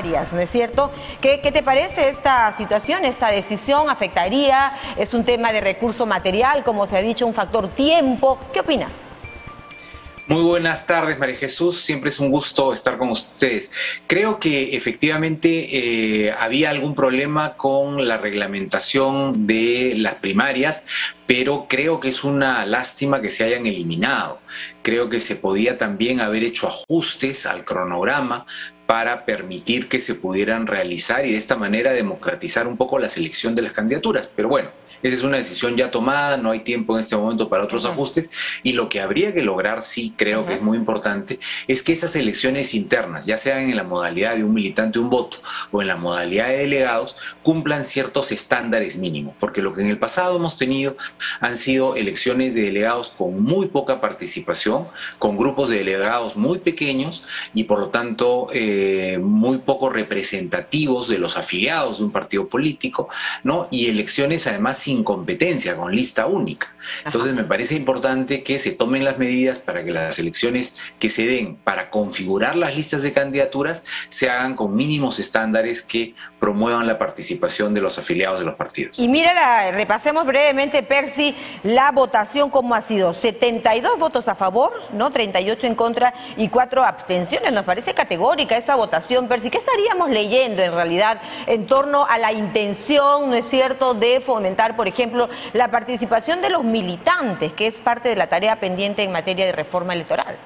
primarias, ¿no es cierto? ¿Qué te parece esta situación, esta decisión? ¿Afectaría? ¿Es un tema de recurso material, como se ha dicho, un factor tiempo? ¿Qué opinas? Muy buenas tardes, María Jesús. Siempre es un gusto estar con ustedes. Creo que efectivamente había algún problema con la reglamentación de las primarias, pero creo que es una lástima que se hayan eliminado. Creo que se podía también haber hecho ajustes al cronograma para permitir que se pudieran realizar y de esta manera democratizar un poco la selección de las candidaturas. Pero bueno, esa es una decisión ya tomada, no hay tiempo en este momento para otros ajustes, y lo que habría que lograr, sí creo que es muy importante, es que esas elecciones internas, ya sean en la modalidad de un militante un voto o en la modalidad de delegados, cumplan ciertos estándares mínimos, porque lo que en el pasado hemos tenido han sido elecciones de delegados con muy poca participación, con grupos de delegados muy pequeños y por lo tanto muy poco representativos de los afiliados de un partido político, ¿no? Y elecciones además sin competencia, con lista única. Entonces me parece importante que se tomen las medidas para que las elecciones que se den para configurar las listas de candidaturas se hagan con mínimos estándares que promuevan la participación de los afiliados de los partidos. Y mira, repasemos brevemente, Percy, la votación cómo ha sido. 72 votos a favor, ¿no? 38 en contra y 4 abstenciones. Nos parece categórica esta votación, Percy. ¿Qué estaríamos leyendo en realidad en torno a la intención, ¿no es cierto?, de fomentar, por ejemplo, la participación de los militantes, que es parte de la tarea pendiente en materia de reforma electoral?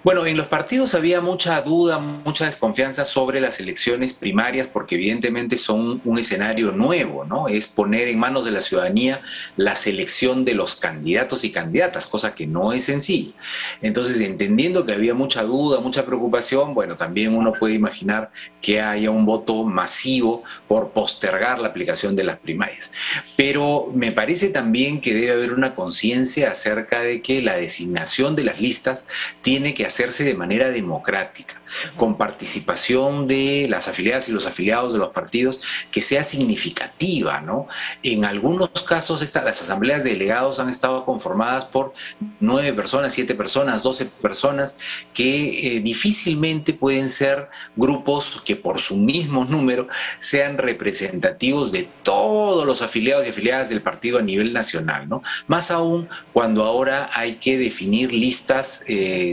Bueno, en los partidos había mucha duda, mucha desconfianza sobre las elecciones primarias porque evidentemente son un escenario nuevo, ¿no? Es poner en manos de la ciudadanía la selección de los candidatos y candidatas, cosa que no es sencilla. Entonces, entendiendo que había mucha duda, mucha preocupación, bueno, también uno puede imaginar que haya un voto masivo por postergar la aplicación de las primarias. Pero me parece también que debe haber una conciencia acerca de que la designación de las listas tiene que hacerse de manera democrática, con participación de las afiliadas y los afiliados de los partidos que sea significativa, ¿no? En algunos casos las asambleas de delegados han estado conformadas por 9 personas, 7 personas, 12 personas que difícilmente pueden ser grupos que por su mismo número sean representativos de todos los afiliados y afiliadas del partido a nivel nacional, ¿no? Más aún cuando ahora hay que definir listas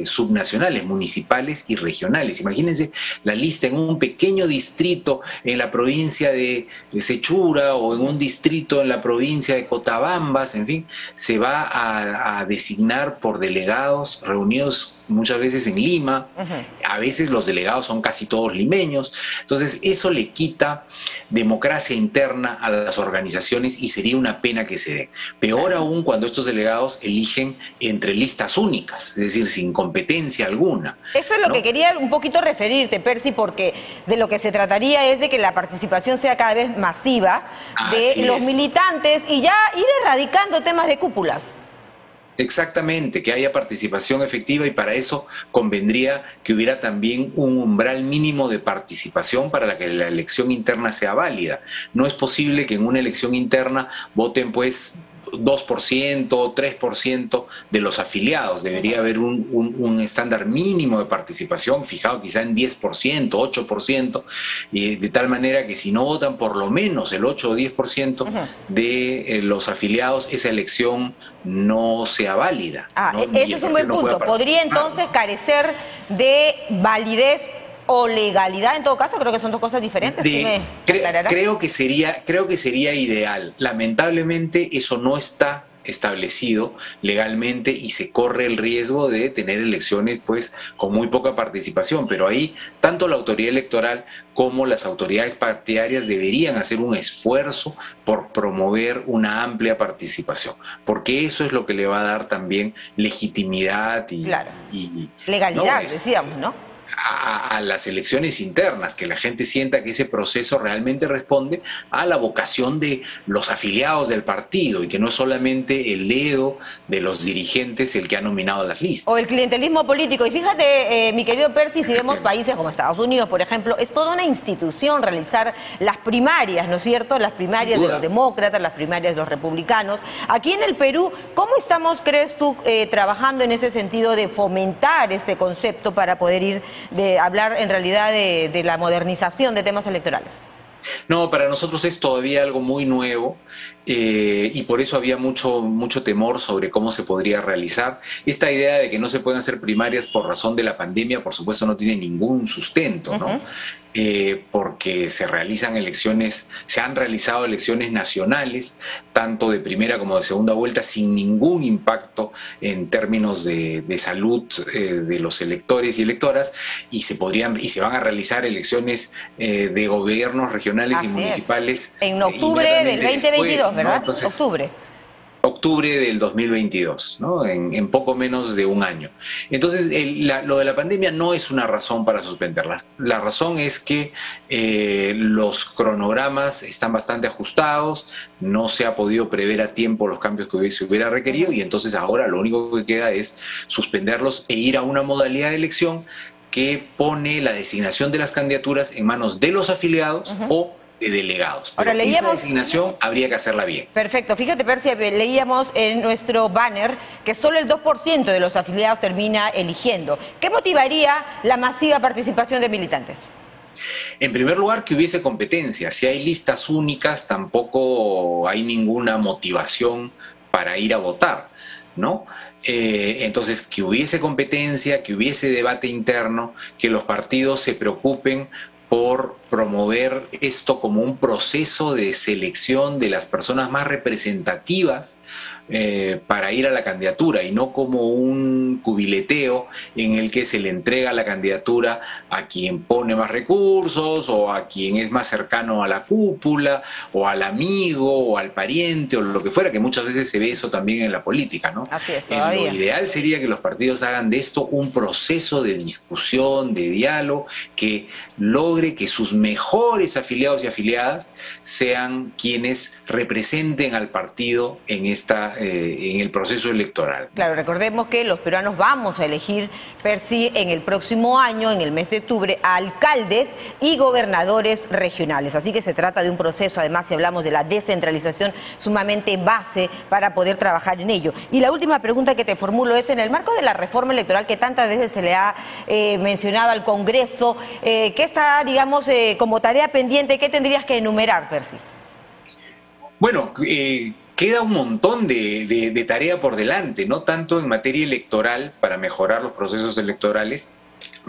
subnacionales, municipales y regionales. Imagínense la lista en un pequeño distrito en la provincia de Sechura o en un distrito en la provincia de Cotabambas, en fin, se va a designar por delegados reunidos muchas veces en Lima, a veces los delegados son casi todos limeños, entonces eso le quita democracia interna a las organizaciones y sería una pena que se dé. Peor aún cuando estos delegados eligen entre listas únicas, es decir, sin competencia alguna. Eso es lo que quería un poquito referirte, Percy, porque de lo que se trataría es de que la participación sea cada vez masiva de los militantes y ya ir erradicando temas de cúpulas. Exactamente, que haya participación efectiva y para eso convendría que hubiera también un umbral mínimo de participación para que la elección interna sea válida. No es posible que en una elección interna voten pues 2%, 3% de los afiliados. Debería haber un estándar mínimo de participación fijado quizá en 10%, 8%, y de tal manera que si no votan por lo menos el 8 o 10% de los afiliados, esa elección no sea válida. Ese es un buen punto. ¿Podría entonces carecer de validez o legalidad? En todo caso, creo que son dos cosas diferentes. Creo que sería ideal. Lamentablemente eso no está establecido legalmente y se corre el riesgo de tener elecciones pues con muy poca participación, pero ahí tanto la autoridad electoral como las autoridades partidarias deberían hacer un esfuerzo por promover una amplia participación, porque eso es lo que le va a dar también legitimidad y legalidad, decíamos, ¿no? A las elecciones internas, que la gente sienta que ese proceso realmente responde a la vocación de los afiliados del partido y que no es solamente el dedo de los dirigentes el que ha nominado las listas. O el clientelismo político. Y fíjate, mi querido Percy, si vemos países como Estados Unidos, por ejemplo, es toda una institución realizar las primarias, ¿no es cierto? Las primarias de los demócratas, las primarias de los republicanos. Aquí en el Perú, ¿cómo estamos, crees tú, trabajando en ese sentido de fomentar este concepto para poder ir de hablar en realidad de la modernización de temas electorales? No, para nosotros es todavía algo muy nuevo y por eso había mucho temor sobre cómo se podría realizar. Esta idea de que no se pueden hacer primarias por razón de la pandemia, por supuesto, no tiene ningún sustento, ¿no? Porque se han realizado elecciones nacionales, tanto de primera como de segunda vuelta, sin ningún impacto en términos de salud de los electores y electoras, y se van a realizar elecciones de gobiernos regionales y municipales. En octubre del 2022, ¿verdad? ¿No? Entonces, octubre del 2022, ¿no? En poco menos de un año. Entonces, lo de la pandemia no es una razón para suspenderlas. La razón es que los cronogramas están bastante ajustados, no se ha podido prever a tiempo los cambios que se hubiera requerido y entonces ahora lo único que queda es suspenderlos e ir a una modalidad de elección que pone la designación de las candidaturas en manos de los afiliados o de delegados. Pero ahora, esa designación habría que hacerla bien. Perfecto. Fíjate, Percy, leíamos en nuestro banner que solo el 2% de los afiliados termina eligiendo. ¿Qué motivaría la masiva participación de militantes? En primer lugar, que hubiese competencia. Si hay listas únicas, tampoco hay ninguna motivación para ir a votar, ¿no? Entonces, que hubiese competencia, que hubiese debate interno, que los partidos se preocupen por promover esto como un proceso de selección de las personas más representativas para ir a la candidatura y no como un cubileteo en el que se le entrega la candidatura a quien pone más recursos o a quien es más cercano a la cúpula o al amigo o al pariente o lo que fuera, que muchas veces se ve eso también en la política, ¿no? Así es, todavía. Lo ideal sería que los partidos hagan de esto un proceso de discusión, de diálogo, que logre que sus mejores afiliados y afiliadas sean quienes representen al partido en el proceso electoral. Claro, recordemos que los peruanos vamos a elegir, Percy, en el próximo año, en el mes de octubre, a alcaldes y gobernadores regionales. Así que se trata de un proceso, además, si hablamos de la descentralización, sumamente base para poder trabajar en ello. Y la última pregunta que te formulo es, en el marco de la reforma electoral que tantas veces se le ha mencionado al Congreso, ¿qué está, digamos, como tarea pendiente? ¿Qué tendrías que enumerar, Percy? Bueno, queda un montón de tarea por delante, no tanto en materia electoral para mejorar los procesos electorales,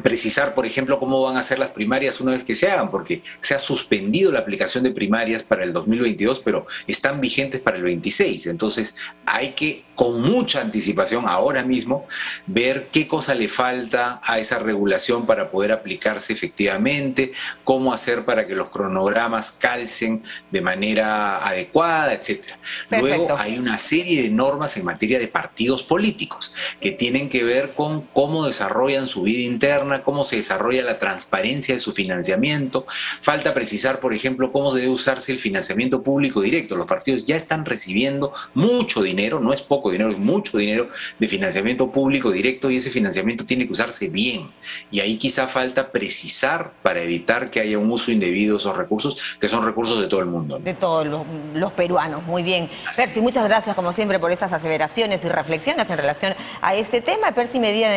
precisar, por ejemplo, cómo van a ser las primarias una vez que se hagan, porque se ha suspendido la aplicación de primarias para el 2022, pero están vigentes para el 26. Entonces, hay que, con mucha anticipación, ahora mismo, ver qué cosa le falta a esa regulación para poder aplicarse efectivamente, cómo hacer para que los cronogramas calcen de manera adecuada, etcétera. Luego, hay una serie de normas en materia de partidos políticos que tienen que ver con cómo desarrollan su vida interna, cómo se desarrolla la transparencia de su financiamiento. Falta precisar, por ejemplo, cómo debe usarse el financiamiento público directo. Los partidos ya están recibiendo mucho dinero, no es poco dinero, es mucho dinero de financiamiento público directo y ese financiamiento tiene que usarse bien. Y ahí quizá falta precisar para evitar que haya un uso indebido de esos recursos, que son recursos de todo el mundo, ¿no? De todos los peruanos. Muy bien. Percy, muchas gracias como siempre por esas aseveraciones y reflexiones en relación a este tema. Percy Medina.